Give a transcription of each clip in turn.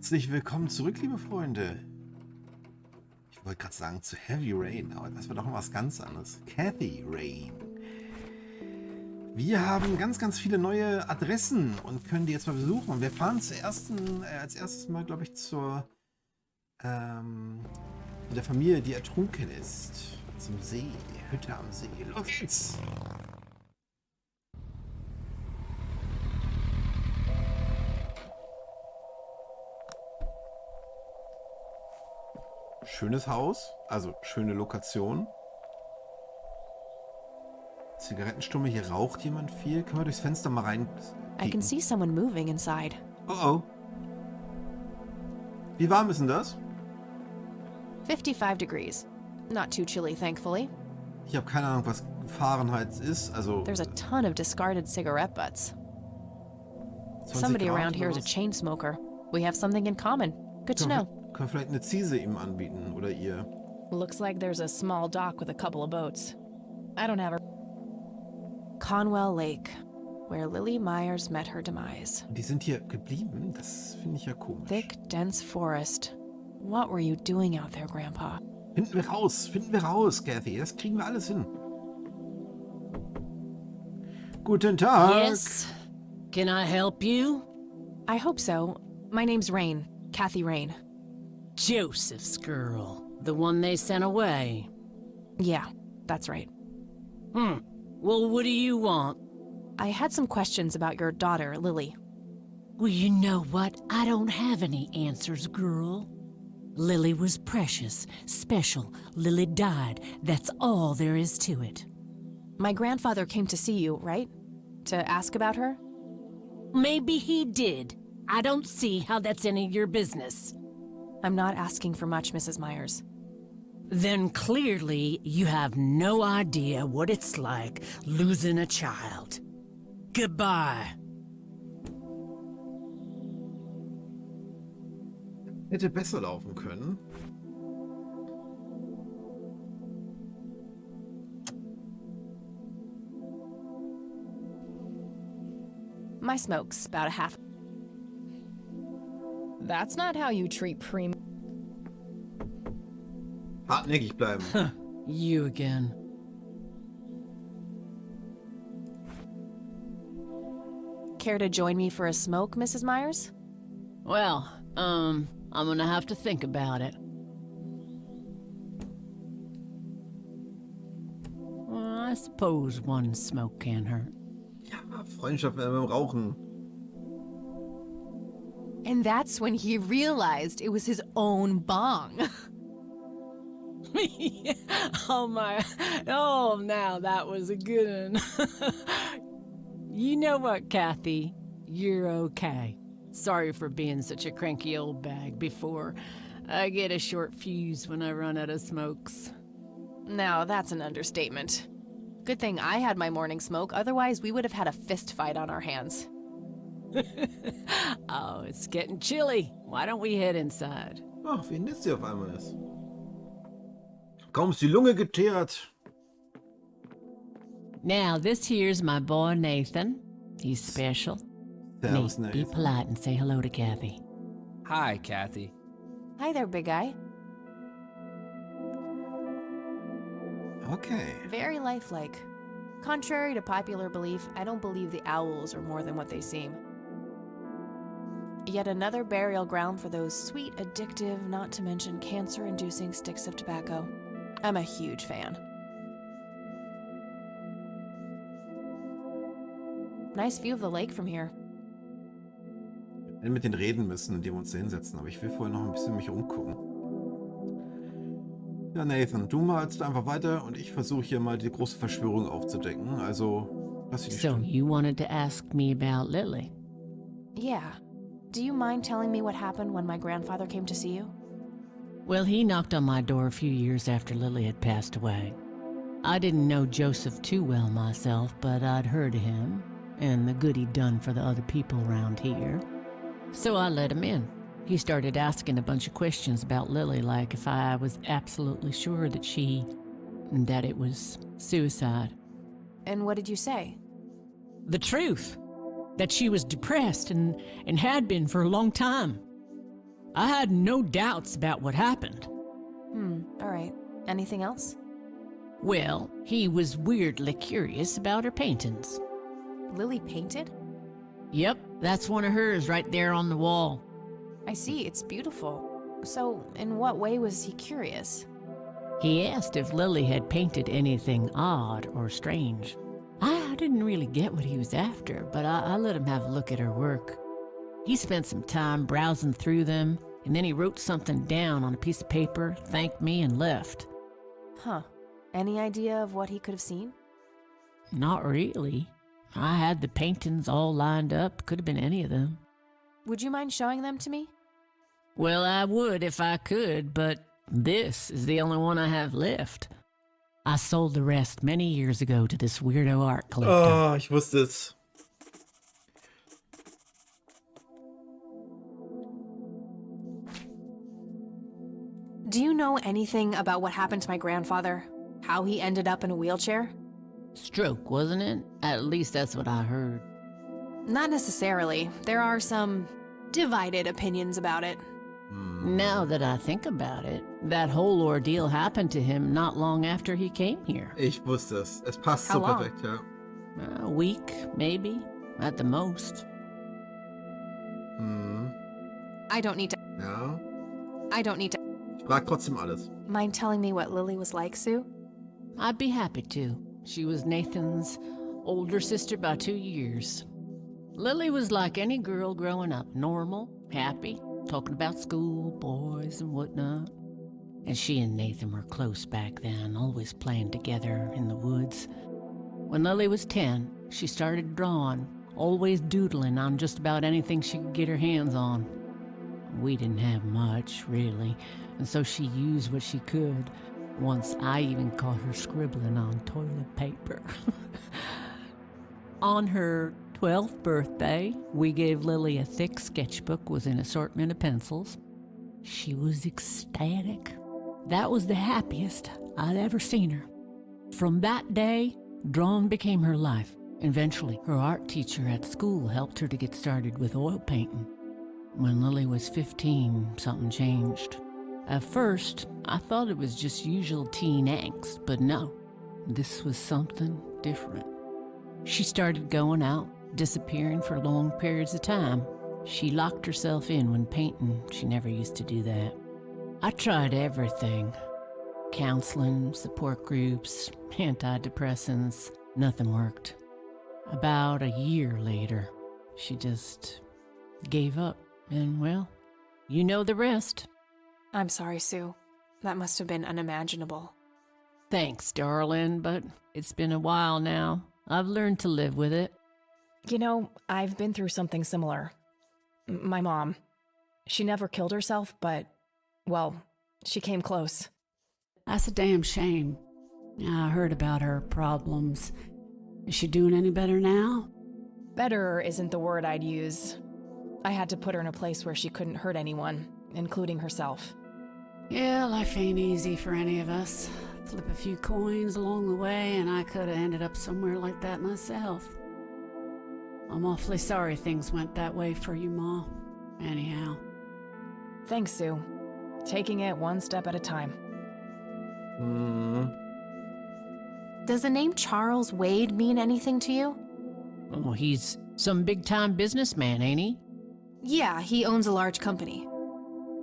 Herzlich willkommen zurück, liebe Freunde. Ich wollte gerade sagen zu Heavy Rain, aber das war doch mal was ganz anderes. Kathy Rain. Wir haben ganz, ganz viele neue Adressen und können die jetzt mal besuchen. Und wir fahren als erstes mal, glaube ich, zur der Familie, die ertrunken ist. Zum See, die Hütte am See. Los geht's! Schönes Haus, also schöne Lokation. Zigarettenstumme, hier raucht jemand viel. Können wir durchs Fenster mal rein? I can see someone moving inside. Oh oh. Wie warm ist denn das? 55 degrees. Not too chilly, thankfully. Ich habe keine Ahnung, was Fahrenheit ist. Also There's a ton of discarded cigarette butts. 20 Somebody Grad around here is oder a was? chain smoker. We have something in common. Good to know. Können wir vielleicht eine Ziese ihm anbieten oder ihr? Looks like there's a small dock with a couple of boats. I don't have a... Conwell Lake, where Lily Myers met her demise. Die sind hier geblieben? Das finde ich ja komisch. Thick, dense forest. What were you doing out there, Grandpa? Finden wir raus, Kathy. Das kriegen wir alles hin. Guten Tag. Yes. Can I help you? I hope so. My name's Rain. Kathy Rain. Joseph's girl. The one they sent away. Yeah, that's right. Well, what do you want? I had some questions about your daughter, Lily. Well, you know what? I don't have any answers, girl. Lily was precious, special. Lily died. That's all there is to it. My grandfather came to see you, right? To ask about her? Maybe he did. I don't see how that's any of your business. I'm not asking for much, Mrs. Myers. Then clearly you have no idea what it's like losing a child. Goodbye. Hätte besser laufen können. My smoke's about a half. That's not how you treat premium. Hartnäckig bleiben. You again. Care to join me for a smoke, Mrs. Myers? Well, I'm gonna have to think about it. Well, I suppose one smoke can't hurt. Ja, Freundschaft beim Rauchen. And that's when he realized it was his own bong. Oh my, oh now that was a good one. You know what, Kathy? You're okay. Sorry for being such a cranky old bag before. I get a short fuse when I run out of smokes. Now, that's an understatement. Good thing I had my morning smoke, otherwise we would have had a fist fight on our hands. Oh, it's getting chilly. Why don't we head inside? Ach, wie nett sie auf einmal ist. Kaum ist die Lunge geteert. Now, this here's my boy Nathan. He's special. Servus, Nate, be Nathan. polite and say hello to Kathy. Hi, Kathy. Hi there, big guy. Okay. Very lifelike. Contrary to popular belief, I don't believe the owls are more than what they seem. Yet another burial ground for those sweet, addictive, not to mention cancer-inducing sticks of tobacco. I'm a huge fan. Nice view of the lake from here. Wir hätten mit denen reden müssen, indem wir uns da hinsetzen, aber ich will vorher noch ein bisschen mich umgucken. Ja, Nathan, du malst einfach weiter und ich versuche hier mal die große Verschwörung aufzudecken. Also, lass dich So, you wanted to ask me about Lily? Yeah. Do you mind telling me what happened when my grandfather came to see you? Well, he knocked on my door a few years after Lily had passed away. I didn't know Joseph too well myself, but I'd heard of him and the good he'd done for the other people around here. So I let him in. He started asking a bunch of questions about Lily, like if I was absolutely sure that it was suicide. And what did you say? The truth. That she was depressed and had been for a long time. I had no doubts about what happened. All right. Anything else? Well, he was weirdly curious about her paintings. Lily painted? Yep, that's one of hers right there on the wall. I see, it's beautiful. So, in what way was he curious? He asked if Lily had painted anything odd or strange. I didn't really get what he was after, but I let him have a look at her work. He spent some time browsing through them, and then he wrote something down on a piece of paper, thanked me, and left. Huh. Any idea of what he could have seen? Not really. I had the paintings all lined up. Could have been any of them. Would you mind showing them to me? Well, I would if I could, but this is the only one I have left. I sold the rest many years ago to this weirdo art collector. Oh, ich wusste es. Do you know anything about what happened to my grandfather? How he ended up in a wheelchair? Stroke, wasn't it? At least that's what I heard. Not necessarily. There are some divided opinions about it. Now that I think about it, that whole ordeal happened to him not long after he came here. Ich wusste es. Es passt How so long? perfekt, ja. A week, maybe, at the most. I don't need to. Ja. I don't need to. Ich frag trotzdem alles. Mind telling me what Lily was like, Sue? I'd be happy to. She was Nathan's older sister by 2 years. Lily was like any girl growing up, normal, happy, talking about school, boys, and whatnot. And she and Nathan were close back then, always playing together in the woods. When Lily was 10, she started drawing, always doodling on just about anything she could get her hands on. We didn't have much, really, and so she used what she could. Once I even caught her scribbling on toilet paper. On her 12th birthday, we gave Lily a thick sketchbook with an assortment of pencils. She was ecstatic. That was the happiest I'd ever seen her. From that day, drawing became her life. Eventually, her art teacher at school helped her to get started with oil painting. When Lily was 15, something changed. At first, I thought it was just usual teen angst, but no, this was something different. She started going out, disappearing for long periods of time. She locked herself in when painting. She never used to do that. I tried everything. Counseling, support groups, antidepressants. Nothing worked. About a year later, she just gave up. And, well, you know the rest. I'm sorry, Sue. That must have been unimaginable. Thanks, darling, but it's been a while now. I've learned to live with it. You know, I've been through something similar. My mom. She never killed herself, but, well, she came close. That's a damn shame. I heard about her problems. Is she doing any better now? Better isn't the word I'd use. I had to put her in a place where she couldn't hurt anyone, including herself. Yeah, life ain't easy for any of us. Flip a few coins along the way, and I could have ended up somewhere like that myself. I'm awfully sorry things went that way for you, Ma. Anyhow. Thanks, Sue. Taking it one step at a time. Does the name Charles Wade mean anything to you? Oh, he's some big-time businessman, ain't he? Yeah, he owns a large company.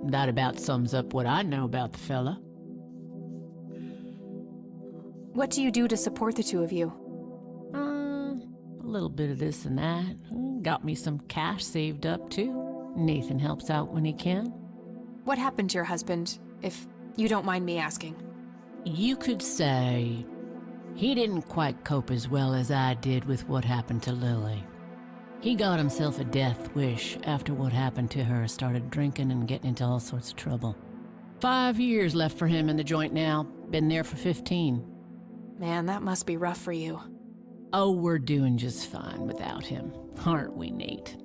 That about sums up what I know about the fella. What do you do to support the two of you? A little bit of this and that. Got me some cash saved up, too. Nathan helps out when he can. What happened to your husband, if you don't mind me asking? You could say he didn't quite cope as well as I did with what happened to Lily. He got himself a death wish after what happened to her, started drinking and getting into all sorts of trouble. 5 years left for him in the joint now. Been there for 15. Man, that must be rough for you. Oh, we're doing just fine without him, aren't we, Nate?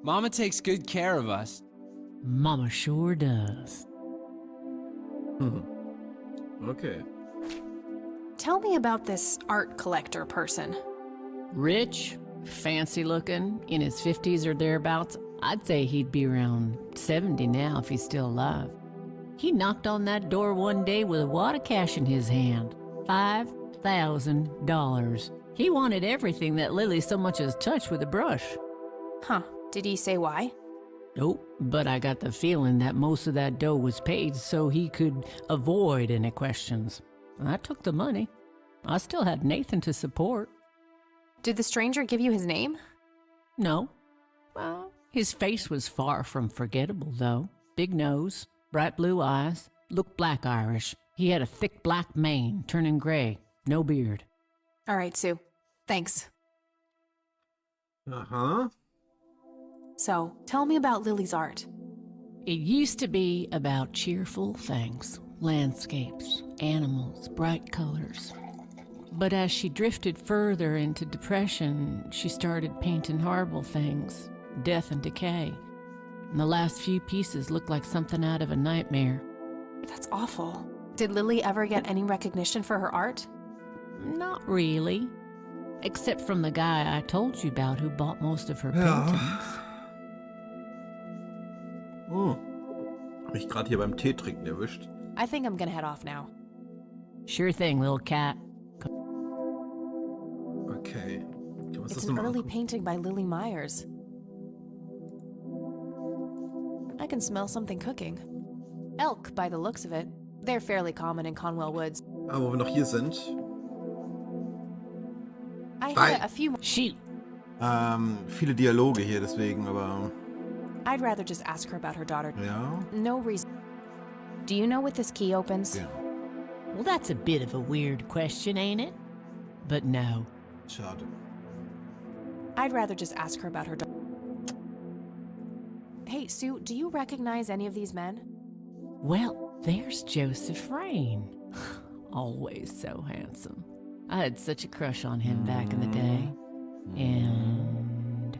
Mama takes good care of us. Mama sure does. Okay. Tell me about this art collector person. Rich, Fancy looking, in his 50s or thereabouts. I'd say he'd be around 70 now if he's still alive. He knocked on that door one day with a wad of cash in his hand. $5,000. He wanted everything that Lily so much as touched with a brush. Huh. Did he say why? Nope, but I got the feeling that most of that dough was paid so he could avoid any questions. I took the money. I still had Nathan to support. Did the stranger give you his name? No. Well, his face was far from forgettable, though. Big nose, bright blue eyes, looked black Irish. He had a thick black mane, turning gray, no beard. All right, Sue. Thanks. Uh-huh. So, tell me about Lily's art. It used to be about cheerful things, landscapes, animals, bright colors. But as she drifted further into depression, she started painting horrible things, death and decay. And the last few pieces looked like something out of a nightmare. That's awful. Did Lily ever get any recognition for her art? Not really. Except from the guy I told you about who bought most of her paintings. Oh. Hab ich gerade hier beim Tee trinken erwischt. I think I'm gonna head off now. Sure thing, little cat. Okay. Was It's das an nochmal early angucken? painting by Lily Myers. I can smell something cooking. Elk, by the looks of it. They're fairly common in Conwell Woods. Ah, wo wir noch hier sind. I Hi. had a few more. Shoot. Viele Dialoge hier, deswegen, aber I'd rather just ask her about her daughter. ja. No reason. Do you know what this key opens? Ja. Well, that's a bit of a weird question, ain't it? But no. Schade. I'd rather just ask her about her daughter. Hey, Sue, do you recognize any of these men? Well, there's Joseph Rain. Always so handsome. I had such a crush on him back in the day. And...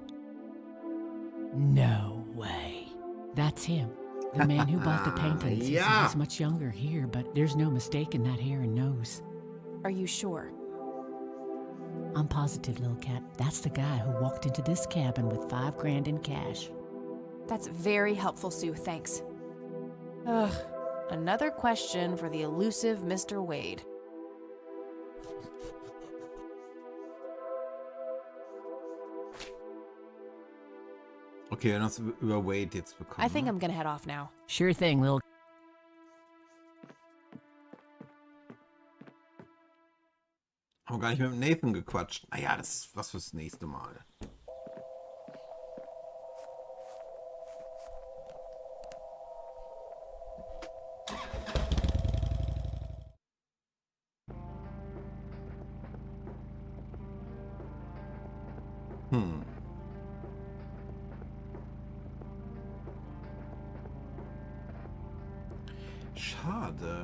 no way. That's him. The man who bought the paintings. He Yeah. seems much younger here, but there's no mistaking that hair and nose. Are you sure? I'm positive, little cat. That's the guy who walked into this cabin with $5,000 in cash. That's very helpful, Sue. Thanks. Ugh. Another question for the elusive Mr. Wade. Okay, dann hast du über Wade jetzt bekommen. I think I'm gonna head off now. Sure thing, little... Haben wir gar nicht mit dem Nathan gequatscht. Naja, das ist was fürs nächste Mal. Schade.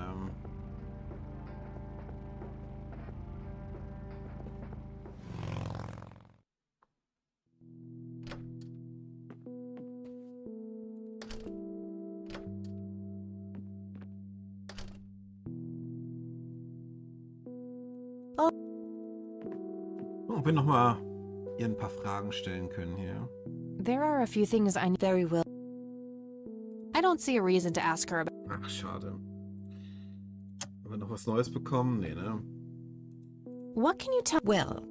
Ob wir nochmal ihr ein paar Fragen stellen können hier. There are a few things I very well. I don't see a reason to ask her about. Ach, schade. Haben wir noch was Neues bekommen? Nee, ne? What can you tell? Well,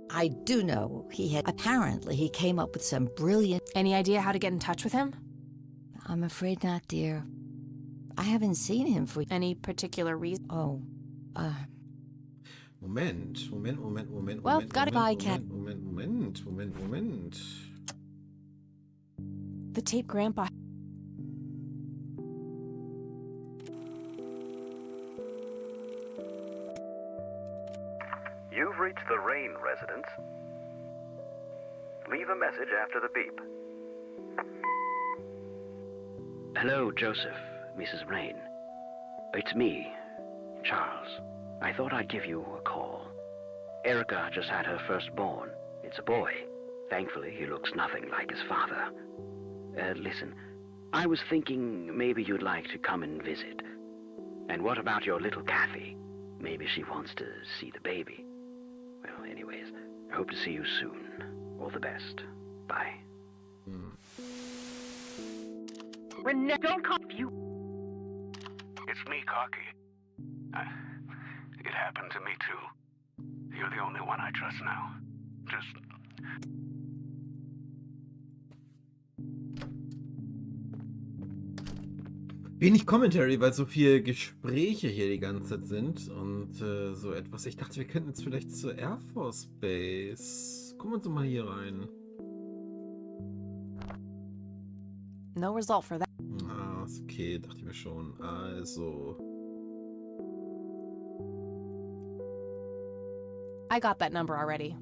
I do know apparently he came up with some brilliant... Any idea how to get in touch with him? I'm afraid not, dear. I haven't seen him for... Any particular reason? Oh, Moment. Well, gotta buy cat. Moment. The tape Grandpa. You've reached the Rain residence. Leave a message after the beep. Hello, Joseph, Mrs. Rain. It's me, Charles. I thought I'd give you a call. Erica just had her firstborn. It's a boy. Thankfully, he looks nothing like his father. Listen, I was thinking maybe you'd like to come and visit. And what about your little Kathy? Maybe she wants to see the baby. Well, anyways, I hope to see you soon. All the best. Bye. Renee, don't call you. It's me, Cocky. It happened to me too. You're the only one I trust now. Just... Wenig Commentary, weil so viele Gespräche hier die ganze Zeit sind und so etwas. Ich dachte, wir könnten jetzt vielleicht zur Air Force Base. Gucken wir uns doch mal hier rein. No result for that. Ah, ist okay, dachte ich mir schon. Also. I got that number already.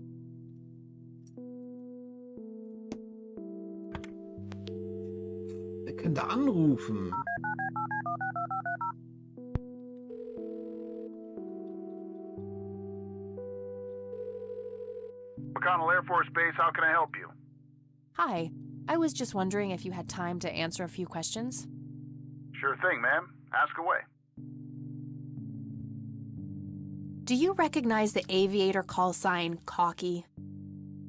Wir können da anrufen. McConnell Air Force Base, how can I help you? Hi. I was just wondering if you had time to answer a few questions. Sure thing, ma'am. Ask away. Do you recognize the aviator call sign Cocky?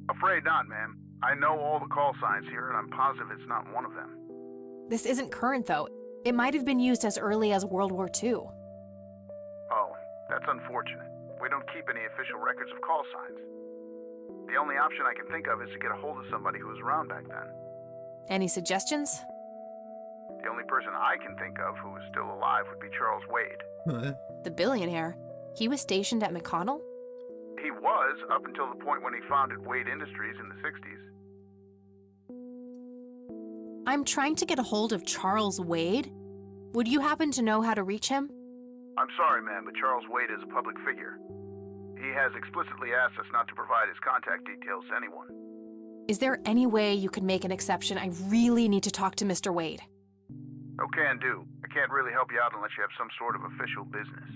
Afraid not, ma'am. I know all the call signs here, and I'm positive it's not one of them. This isn't current, though. It might have been used as early as World War II. Oh, that's unfortunate. We don't keep any official records of call signs. The only option I can think of is to get a hold of somebody who was around back then. Any suggestions? The only person I can think of who is still alive would be Charles Wade. The billionaire. He was stationed at McConnell? He was, up until the point when he founded Wade Industries in the 60s. I'm trying to get a hold of Charles Wade. Would you happen to know how to reach him? I'm sorry, ma'am, but Charles Wade is a public figure. He has explicitly asked us not to provide his contact details to anyone. Is there any way you could make an exception? I really need to talk to Mr. Wade. Oh, can do. I can't really help you out unless you have some sort of official business.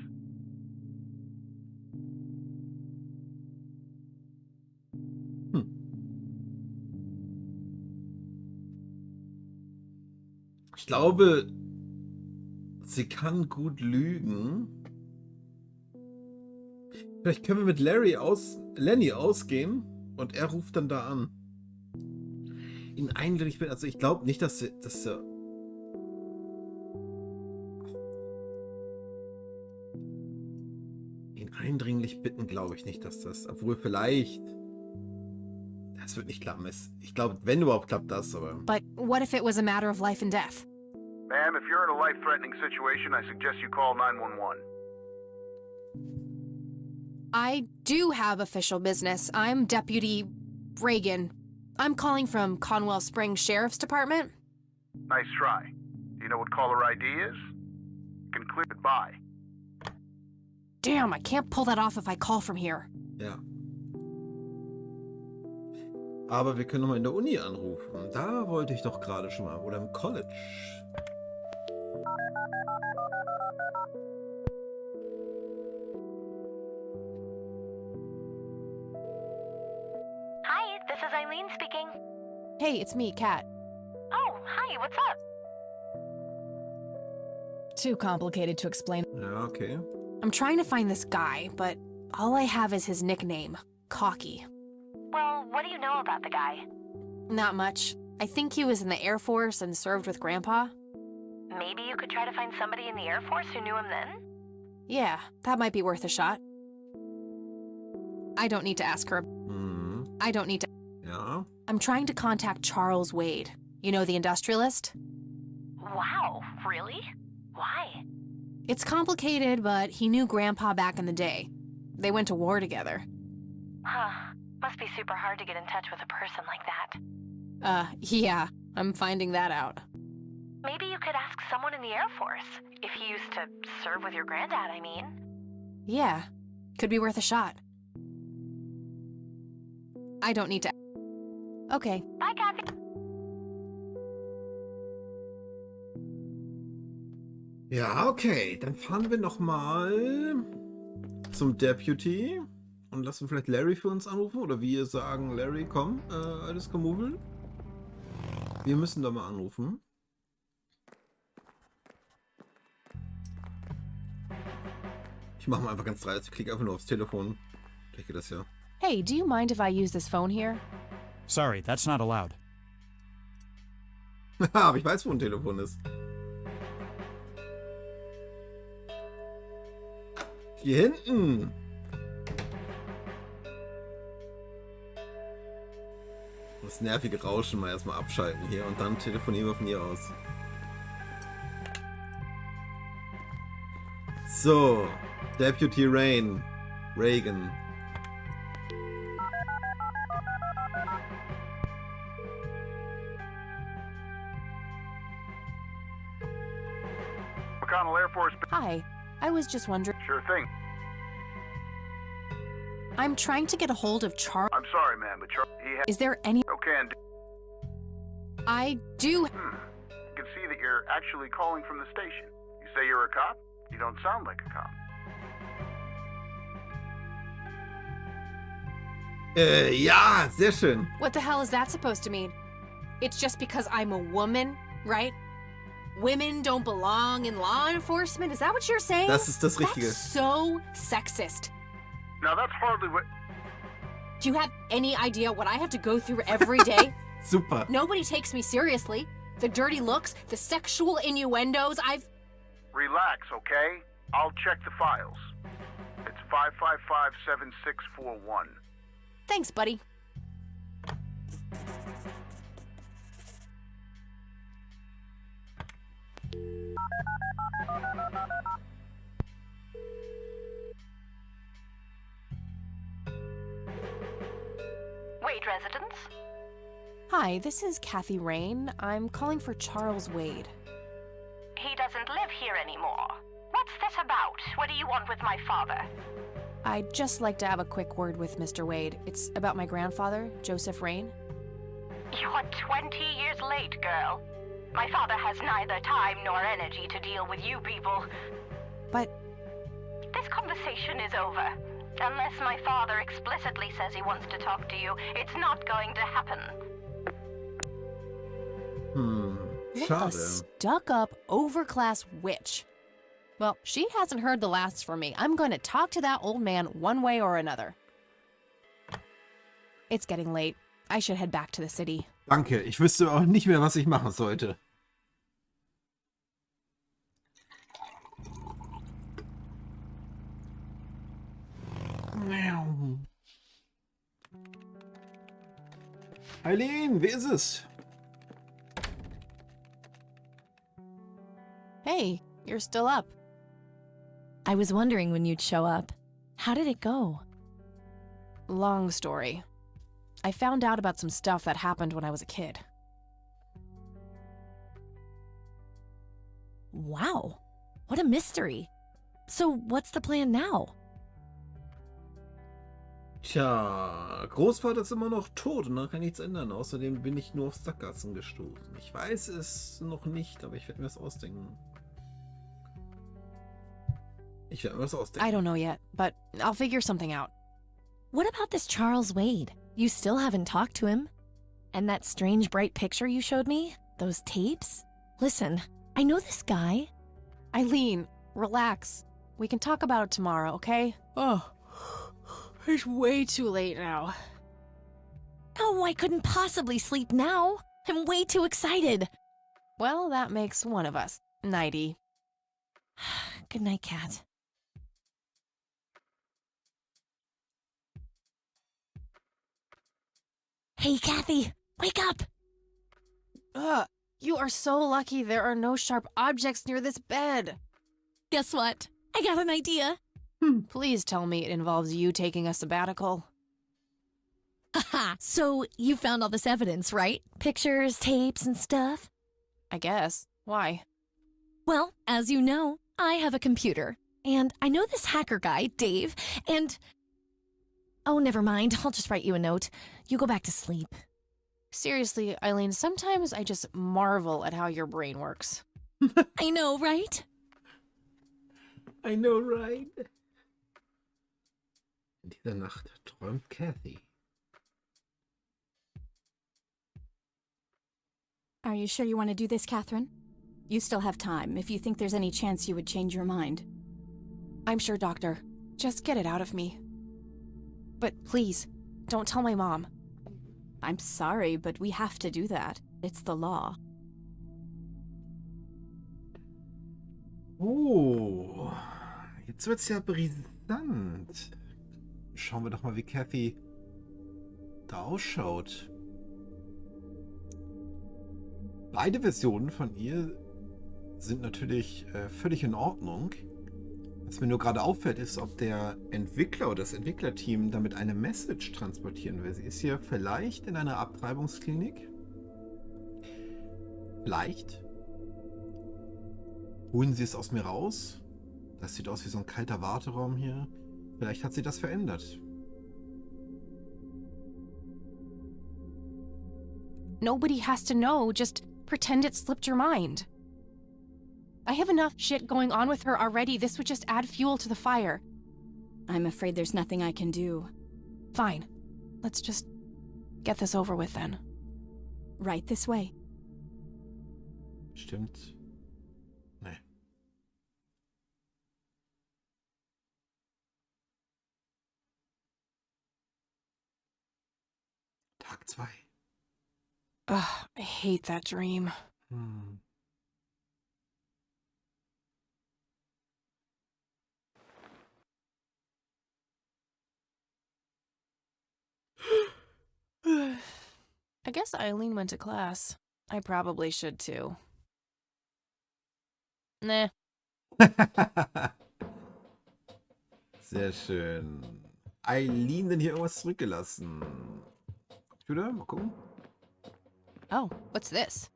Ich glaube, sie kann gut lügen. Vielleicht können wir mit Lenny ausgehen und er ruft dann da an. Ihn eindringlich bin, also ich glaube nicht, dass er ihn eindringlich bitten, glaube ich nicht, dass das, obwohl vielleicht das wird nicht klappen. Ich glaube, wenn überhaupt klappt das, aber But what if it was a matter of life and death? Ma'am, if you're in a life-threatening situation, I suggest you call 911. I do have official business. I'm Deputy Reagan. I'm calling from Conwell Springs Sheriff's Department. Nice try. Do you know what caller ID is? You can clear it by. Damn, I can't pull that off if I call from here. ja. Aber wir können nochmal in der Uni anrufen. Da wollte ich doch gerade schon mal. Oder im College. Hi, this is Eileen speaking. Hey, it's me, Kat. Oh, hi, what's up? Too complicated to explain. Ja, okay. I'm trying to find this guy, but all I have is his nickname, Cocky. Well, what do you know about the guy? Not much. I think he was in the Air Force and served with Grandpa. Maybe you could try to find somebody in the Air Force who knew him then? Yeah, that might be worth a shot. I don't need to ask her. Mhm. I don't need to. Ja. I'm trying to contact Charles Wade. You know, the industrialist? Wow, really? Why? It's complicated, but he knew Grandpa back in the day. They went to war together. Huh. Must be super hard to get in touch with a person like that. Yeah, I'm finding that out. Maybe you could ask someone in the Air Force. If he used to serve with your granddad, I mean. Yeah, could be worth a shot. I don't need to. Okay. Bye, Kathy. Ja, okay. Dann fahren wir nochmal zum Deputy und lassen vielleicht Larry für uns anrufen. Oder wir sagen, Larry, komm, alles Kamuvel. Wir müssen da mal anrufen. Ich mache mal einfach ganz dreist. Ich klicke einfach nur aufs Telefon. Ich denke das ja. Hey, do you mind if I use this phone here? Sorry, that's not allowed. Aber ich weiß, wo ein Telefon ist. Hier hinten. Das nervige Rauschen mal erstmal abschalten hier und dann telefonieren wir von hier aus. So, Deputy Reagan. McConnell Air Force. Hi, I was just wondering. Sure thing. I'm trying to get a hold of Charles. I'm sorry, ma'am, but he has... Is there any... Okay, and... I do... I can see that you're actually calling from the station. You say you're a cop? You don't sound like a cop. Ja, sehr schön. What the hell is that supposed to mean? It's just because I'm a woman, right? Women don't belong in law enforcement? Is that what you're saying? Das ist das Richtige. That's so sexist. Now that's hardly what... Do you have any idea what I have to go through every day? Super. Nobody takes me seriously. The dirty looks, the sexual innuendos, Relax, okay? I'll check the files. It's 555-7641. Thanks, buddy. Wade residence? Hi, this is Kathy Rain. I'm calling for Charles Wade. He doesn't live here anymore. What's this about? What do you want with my father? I'd just like to have a quick word with Mr. Wade. It's about my grandfather, Joseph Rain. You're 20 years late, girl. My father has neither time nor energy to deal with you people. But... This conversation is over. Unless my father explicitly says he wants to talk to you, it's not going to happen. What Schade. a stuck-up, overclass witch. Well, she hasn't heard the last from me. I'm going to talk to that old man one way or another. It's getting late. I should head back to the city. Danke, ich wüsste auch nicht mehr, was ich machen sollte. Eileen, wer ist es? Hey, you're still up. I was wondering when you'd show up. How did it go? Long story. I found out about some stuff that happened when I was a kid. Wow, what a mystery. So what's the plan now? Tja, Großvater ist immer noch tot und da kann nichts ändern. Außerdem bin ich nur auf Sackgassen gestoßen. Ich weiß es noch nicht, aber ich werde mir das ausdenken. Ich werde mir das ausdenken. I don't know yet, but I'll figure something out. What about this Charles Wade? You still haven't talked to him? And that strange bright picture you showed me? Those tapes? Listen, I know this guy. Eileen, relax. We can talk about it tomorrow, okay? Oh, it's way too late now. Oh, I couldn't possibly sleep now. I'm way too excited. Well, that makes one of us. Nighty. Good night, Kat. Hey, Kathy, wake up! You are so lucky there are no sharp objects near this bed. Guess what? I got an idea. Please tell me it involves you taking a sabbatical. Haha, so you found all this evidence, right? Pictures, tapes, and stuff? I guess. Why? Well, as you know, I have a computer. And I know this hacker guy, Dave, and... Oh, never mind. I'll just write you a note. You go back to sleep. Seriously, Eileen, sometimes I just marvel at how your brain works. I know, right? I know, right? In dieser Nacht träumt Kathy. Are you sure you want to do this, Catherine? You still have time, if you think there's any chance you would change your mind. I'm sure, Doctor. Just get it out of me. But please, don't tell my mom. I'm sorry, but we have to do that. It's the law. Oh, jetzt wird's ja brisant. Schauen wir doch mal, wie Kathy da ausschaut. Beide Versionen von ihr sind natürlich völlig in Ordnung. Was mir nur gerade auffällt, ist, ob der Entwickler oder das Entwicklerteam damit eine Message transportieren will. Sie ist hier vielleicht in einer Abtreibungsklinik. Vielleicht. Holen sie es aus mir raus. Das sieht aus wie so ein kalter Warteraum hier. Vielleicht hat sie das verändert. Nobody has to know. Just pretend it slipped your mind. I have enough shit going on with her already. This would just add fuel to the fire. I'm afraid there's nothing I can do. Fine. Let's just get this over with then. Right this way. Stimmt. Nee. Tag 2. Ugh, I hate that dream. I guess Eileen went to class. I probably should too. Nah. Sehr schön. Eileen denn hier irgendwas zurückgelassen? Computer, mal gucken. Oh, what's this?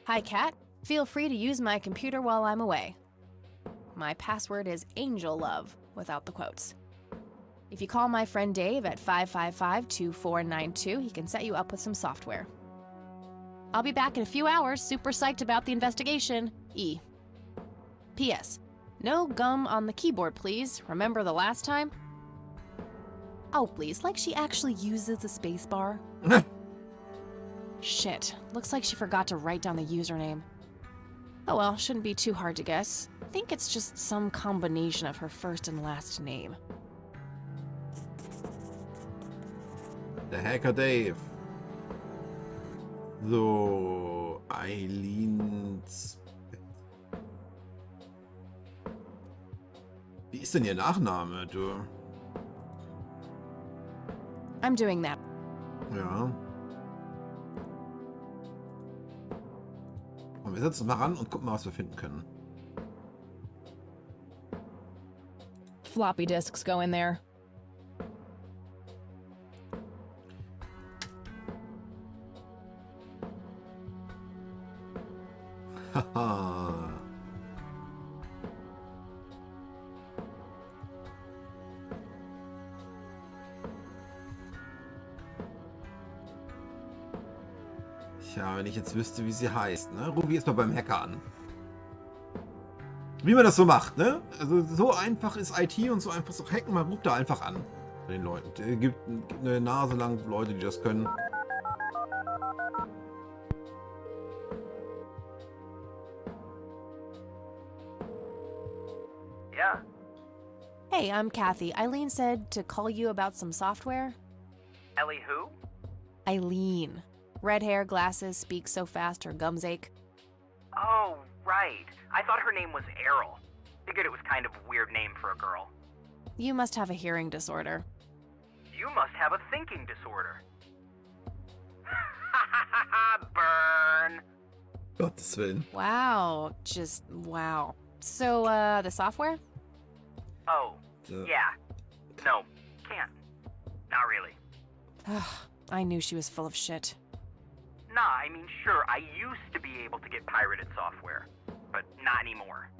Hi, Kat. Feel free to use my computer while I'm away. My password is Angel Love, without the quotes. If you call my friend Dave at 555-2492, he can set you up with some software. I'll be back in a few hours, super psyched about the investigation. E. P.S. No gum on the keyboard, please. Remember the last time? Oh, please, like she actually uses the spacebar. Shit, looks like she forgot to write down the username. Oh well, shouldn't be too hard to guess. I think it's just some combination of her first and last name. Der Hacker Dave. So, Eileens. Wie ist denn ihr Nachname, du? I'm doing that. Ja. Und wir setzen uns mal ran und gucken mal, was wir finden können. Floppy disks go in there. Haha. Tja, wenn ich jetzt wüsste, wie sie heißt, ne? Ruf ich erstmal beim Hacker an. Wie man das so macht, ne? Also so einfach ist IT und so einfach ist auch Hacken. Man ruft da einfach an. Bei den Leuten. Es gibt eine Nase lang Leute, die das können. Yeah. Hey, I'm Kathy. Eileen said to call you about some software. Ellie who? Eileen. Red hair, glasses, speaks so fast her gums ache. Oh, right. I thought her name was Errol. Figured it was kind of a weird name for a girl. You must have a hearing disorder. You must have a thinking disorder. Burn. Gottes Willen. Wow, just wow. So, the software? Oh, yeah. No, can't. Not really. I knew she was full of shit. Nah, I mean, sure, I used to be able to get pirated software, but not anymore.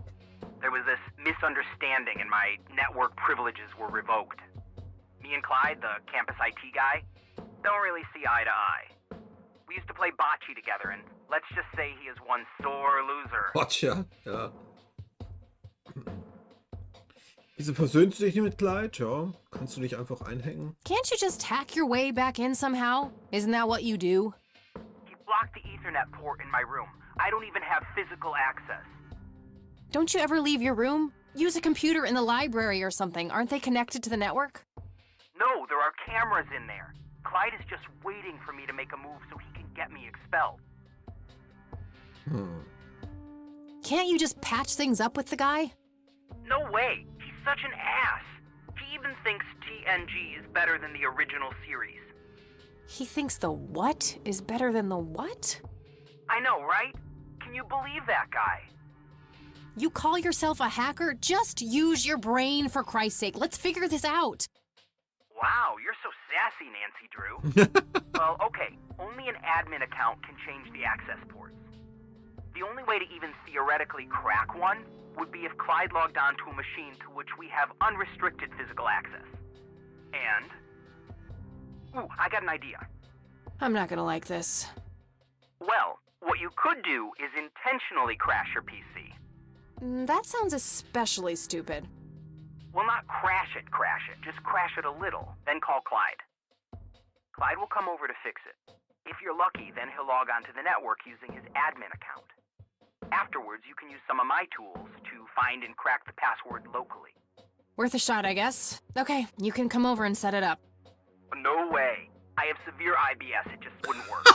There was this misunderstanding and my network privileges were revoked. Me and Clyde, the campus IT guy, don't really see eye to eye. We used to play bocce together, and let's just say he is one sore loser. Boccia, ja. Wieso versöhnst du dich nicht mit Clyde? Ja, kannst du dich einfach einhängen? Can't you just hack your way back in somehow? Isn't that what you do? He blocked the Ethernet port in my room. I don't even have physical access. Don't you ever leave your room? Use a computer in the library or something. Aren't they connected to the network? No, there are cameras in there. Clyde is just waiting for me to make a move so he can get me expelled. Can't you just patch things up with the guy? No way. He's such an ass. He even thinks TNG is better than the original series. He thinks the what is better than the what? I know, right? Can you believe that guy? You call yourself a hacker? Just use your brain, for Christ's sake. Let's figure this out. Wow, you're so sassy, Nancy Drew. Well, okay, only an admin account can change the access ports. The only way to even theoretically crack one would be if Clyde logged onto a machine to which we have unrestricted physical access. And... Ooh, I got an idea. I'm not gonna like this. Well, what you could do is intentionally crash your PC. That sounds especially stupid. Well, not crash it, just crash it a little, then call Clyde. Clyde will come over to fix it. If you're lucky, then he'll log onto the network using his admin account. Afterwards, you can use some of my tools to find and crack the password locally. Worth a shot, I guess. Okay, you can come over and set it up. No way. I have severe IBS, it just wouldn't work.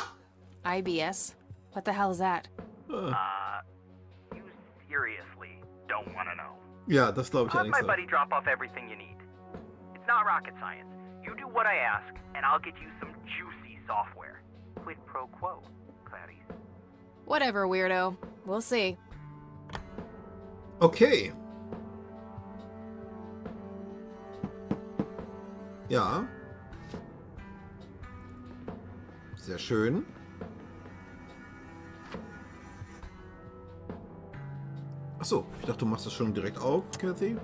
IBS? What the hell is that? You seriously don't want to know. Ja, das glaube ich I'll have allerdings my auch. buddy drop off everything you need. It's not rocket science. You do what I ask, and I'll get you some juicy software. Quid pro quo, Clarice. Whatever, weirdo. We'll see. Okay. Ja. Sehr schön. Achso, ich dachte, du machst das schon direkt auf, Kathy.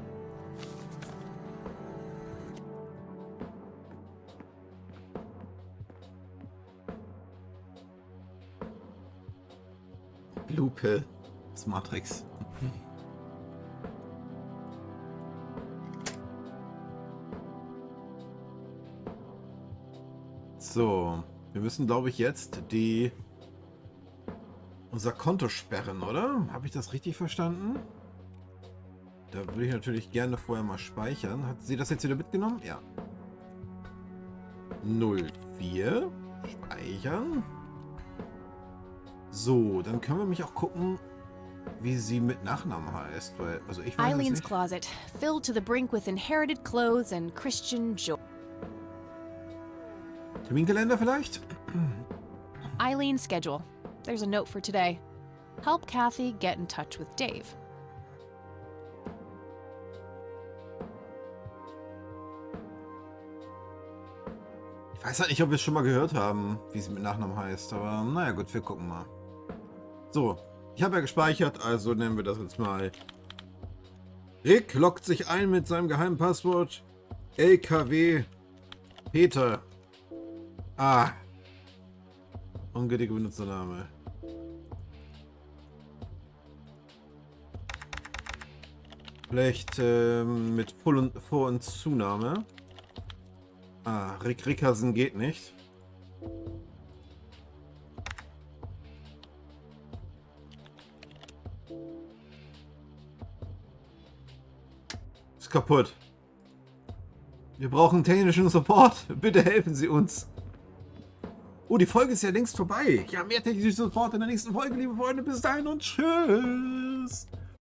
Lupe. Das Matrix. So, wir müssen, glaube ich, jetzt unser Konto sperren, oder? Habe ich das richtig verstanden? Da würde ich natürlich gerne vorher mal speichern. Hat sie das jetzt wieder mitgenommen? Ja. 04. Speichern. So, dann können wir mich auch gucken, wie sie mit Nachnamen heißt. Weil, also ich weiß Eileen's nicht. closet, filled to the brink with inherited clothes and Christian joy. Terminkalender vielleicht? Eileen's schedule. There's a note for today. Help Kathy get in touch with Dave. Ich weiß halt nicht, ob wir es schon mal gehört haben, wie sie mit Nachnamen heißt. Aber naja, gut, wir gucken mal. So, ich habe ja gespeichert, also nennen wir das jetzt mal. Rick loggt sich ein mit seinem geheimen Passwort. LKW Peter. Ah. Ungültiger Benutzername. Vielleicht mit Vor- und Zunahme. Ah, Rick Rickersen geht nicht. Ist kaputt. Wir brauchen technischen Support. Bitte helfen Sie uns. Oh, die Folge ist ja längst vorbei. Ja, mehr technischen Support in der nächsten Folge, liebe Freunde. Bis dahin und tschüss.